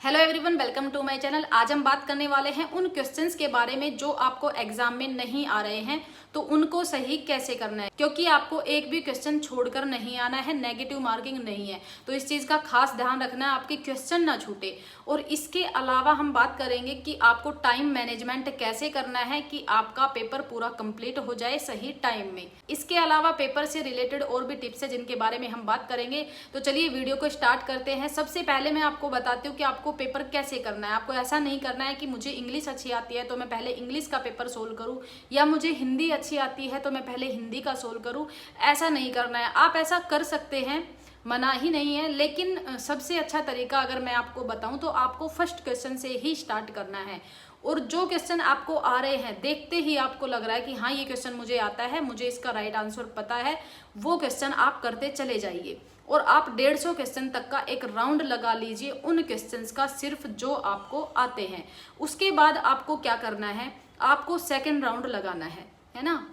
Hello everyone, welcome to my channel. आज हम बात करने वाले हैं उन क्वेश्चंस के बारे में जो आपको एग्जाम में नहीं आ रहे हैं, तो उनको सही कैसे करना है, क्योंकि आपको एक भी क्वेश्चन छोड़कर नहीं आना है, नेगेटिव मार्किंग नहीं है। तो इस चीज का खास ध्यान रखना है, आपके क्वेश्चन ना छूटे। और इसके अलावा हम बात करेंगे कि आपको टाइम मैनेजमेंट कैसे करना है कि आपका पेपर पूरा कंप्लीट हो जाए सही टाइम में। इसके अलावा पेपर से रिलेटेड और भी टिप्स है जिनके बारे में हम बात करेंगे। तो चलिए वीडियो को स्टार्ट करते हैं। सबसे पहले मैं आपको बताती हूँ कि आपको पेपर कैसे करना है। आपको ऐसा नहीं करना है कि मुझे इंग्लिश अच्छी आती है तो मैं पहले इंग्लिश का पेपर सोल्व करूं, या मुझे हिंदी अच्छी आती है तो मैं पहले हिंदी का सोल्व करूं। ऐसा नहीं करना है। आप ऐसा कर सकते हैं, मना ही नहीं है, लेकिन सबसे अच्छा तरीका अगर मैं आपको बताऊं तो आपको फर्स्ट क्वेश्चन से ही स्टार्ट करना है। और जो क्वेश्चन आपको आ रहे हैं, देखते ही आपको लग रहा है कि हाँ ये क्वेश्चन मुझे आता है, मुझे इसका राइट आंसर पता है, वो क्वेश्चन आप करते चले जाइए। और आप 150 क्वेश्चन तक का एक राउंड लगा लीजिए उन क्वेश्चंस का, सिर्फ जो आपको आते हैं। उसके बाद आपको क्या करना है, आपको सेकंड राउंड लगाना है ना।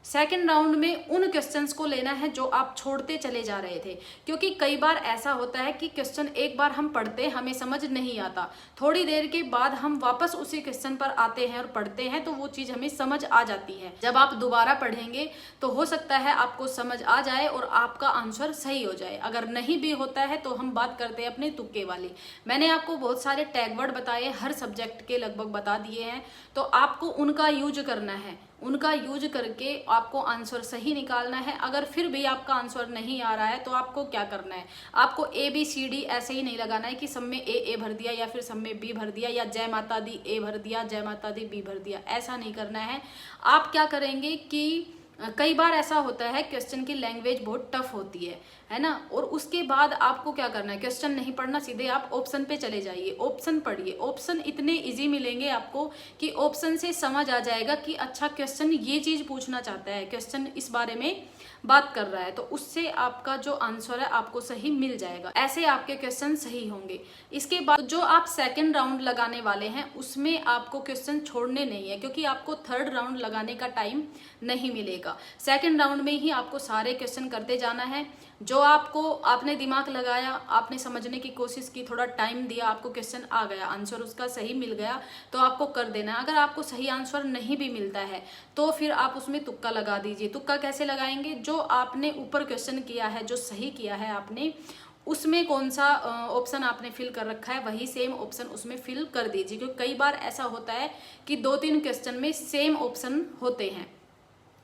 सेकंड राउंड में उन क्वेश्चंस को लेना है जो आप छोड़ते चले जा रहे थे, क्योंकि कई बार ऐसा होता है कि क्वेश्चन एक बार हम पढ़ते हमें समझ नहीं आता, थोड़ी देर के बाद हम वापस उसी क्वेश्चन पर आते हैं और पढ़ते हैं तो वो चीज हमें समझ आ जाती है। जब आप दोबारा पढ़ेंगे तो हो सकता है आपको समझ आ जाए और आपका आंसर सही हो जाए। अगर नहीं भी होता है तो हम बात करते हैं अपने तुक्के वाली। मैंने आपको बहुत सारे टैग वर्ड बताए, हर सब्जेक्ट के लगभग बता दिए हैं, तो आपको उनका यूज करना है। उनका यूज करके आपको आंसर सही निकालना है। अगर फिर भी आपका आंसर नहीं आ रहा है तो आपको क्या करना है, आपको ABCD ऐसे ही नहीं लगाना है कि सब में ए भर दिया या फिर सब में बी भर दिया, या जय माता दी ए भर दिया, जय माता दी बी भर दिया। ऐसा नहीं करना है। आप क्या करेंगे कि कई बार ऐसा होता है क्वेश्चन की लैंग्वेज बहुत टफ होती है ना। और उसके बाद आपको क्या करना है, क्वेश्चन नहीं पढ़ना, सीधे आप ऑप्शन पे चले जाइए, ऑप्शन पढ़िए। ऑप्शन इतने इजी मिलेंगे आपको कि ऑप्शन से समझ आ जाएगा कि अच्छा क्वेश्चन ये चीज पूछना चाहता है, क्वेश्चन इस बारे में बात कर रहा है, तो उससे आपका जो आंसर है आपको सही मिल जाएगा। ऐसे आपके क्वेश्चन सही होंगे। इसके बाद जो आप सेकंड राउंड लगाने वाले हैं उसमें आपको क्वेश्चन छोड़ने नहीं है, क्योंकि आपको थर्ड राउंड लगाने का टाइम नहीं मिलेगा। सेकंड राउंड में ही आपको सारे क्वेश्चन करते जाना है। जो आपने दिमाग लगाया, आपने समझने की कोशिश की, थोड़ा टाइम दिया, आपको क्वेश्चन आ गया, आंसर उसका सही मिल गया तो आपको कर देना है। अगर आपको सही आंसर नहीं भी मिलता है तो फिर आप उसमें तुक्का लगा दीजिए। तुक्का कैसे लगाएंगे, जो आपने ऊपर क्वेश्चन किया है, जो सही किया है आपने, उसमें कौन सा ऑप्शन आपने फिल कर रखा है वही सेम ऑप्शन उसमें फिल कर दीजिए। क्योंकि कई बार ऐसा होता है कि 2-3 क्वेश्चन में सेम ऑप्शन होते हैं।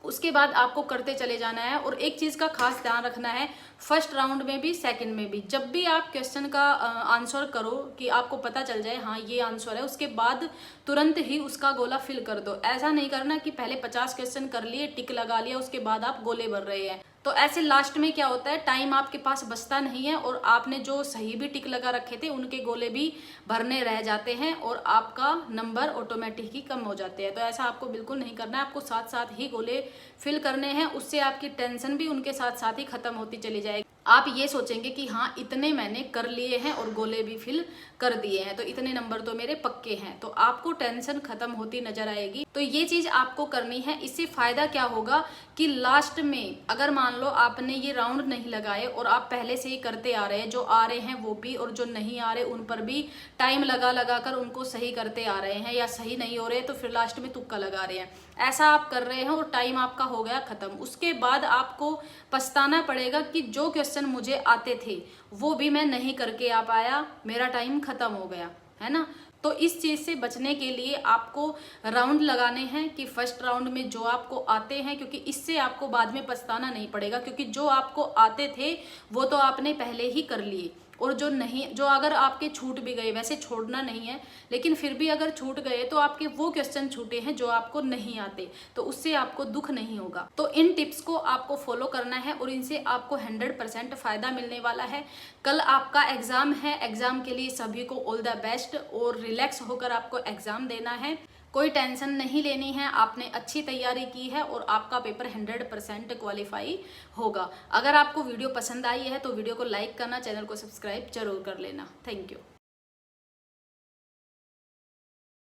उसके बाद आपको करते चले जाना है। और एक चीज का खास ध्यान रखना है, फर्स्ट राउंड में भी सेकंड में भी, जब भी आप क्वेश्चन का आंसर करो कि आपको पता चल जाए हाँ ये आंसर है, उसके बाद तुरंत ही उसका गोला फिल कर दो। ऐसा नहीं करना कि पहले 50 क्वेश्चन कर लिए, टिक लगा लिया, उसके बाद आप गोले भर रहे हैं। तो ऐसे लास्ट में क्या होता है, टाइम आपके पास बचता नहीं है और आपने जो सही भी टिक लगा रखे थे उनके गोले भी भरने रह जाते हैं और आपका नंबर ऑटोमेटिक ही कम हो जाते हैं। तो ऐसा आपको बिल्कुल नहीं करना है। आपको साथ साथ ही गोले फिल करने हैं, उससे आपकी टेंशन भी उनके साथ साथ ही खत्म होती चली जाएगी। आप ये सोचेंगे कि हाँ इतने मैंने कर लिए हैं और गोले भी फिल कर दिए हैं तो इतने नंबर तो मेरे पक्के हैं, तो आपको टेंशन खत्म होती नजर आएगी। तो ये चीज आपको करनी है। इससे फायदा क्या होगा कि लास्ट में अगर मान लो आपने ये राउंड नहीं लगाए और आप पहले से ही करते आ रहे हैं, जो आ रहे हैं वो भी और जो नहीं आ रहे उन पर भी टाइम लगा कर उनको सही करते आ रहे हैं, या सही नहीं हो रहे तो फिर लास्ट में तुक्का लगा रहे हैं, ऐसा आप कर रहे हैं और टाइम आपका हो गया खत्म। उसके बाद आपको पछताना पड़ेगा कि जो क्वेश्चन मुझे आते थे वो भी मैं नहीं करके आ पाया, मेरा टाइम खत्म हो गया, है ना। तो इस चीज से बचने के लिए आपको राउंड लगाने हैं कि फर्स्ट राउंड में जो आपको आते हैं, क्योंकि इससे आपको बाद में पछताना नहीं पड़ेगा, क्योंकि जो आपको आते थे वो तो आपने पहले ही कर लिए। और जो नहीं, जो अगर आपके छूट भी गए, वैसे छोड़ना नहीं है लेकिन फिर भी अगर छूट गए तो आपके वो क्वेश्चन छूटे हैं जो आपको नहीं आते, तो उससे आपको दुख नहीं होगा। तो इन टिप्स को आपको फॉलो करना है और इनसे आपको 100% फायदा मिलने वाला है। कल आपका एग्जाम है, एग्जाम के लिए सभी को ऑल द बेस्ट और रिलैक्स होकर आपको एग्जाम देना है। कोई टेंशन नहीं लेनी है, आपने अच्छी तैयारी की है और आपका पेपर 100% क्वालिफाई होगा। अगर आपको वीडियो पसंद आई है तो वीडियो को लाइक करना, चैनल को सब्सक्राइब जरूर कर लेना। Thank you.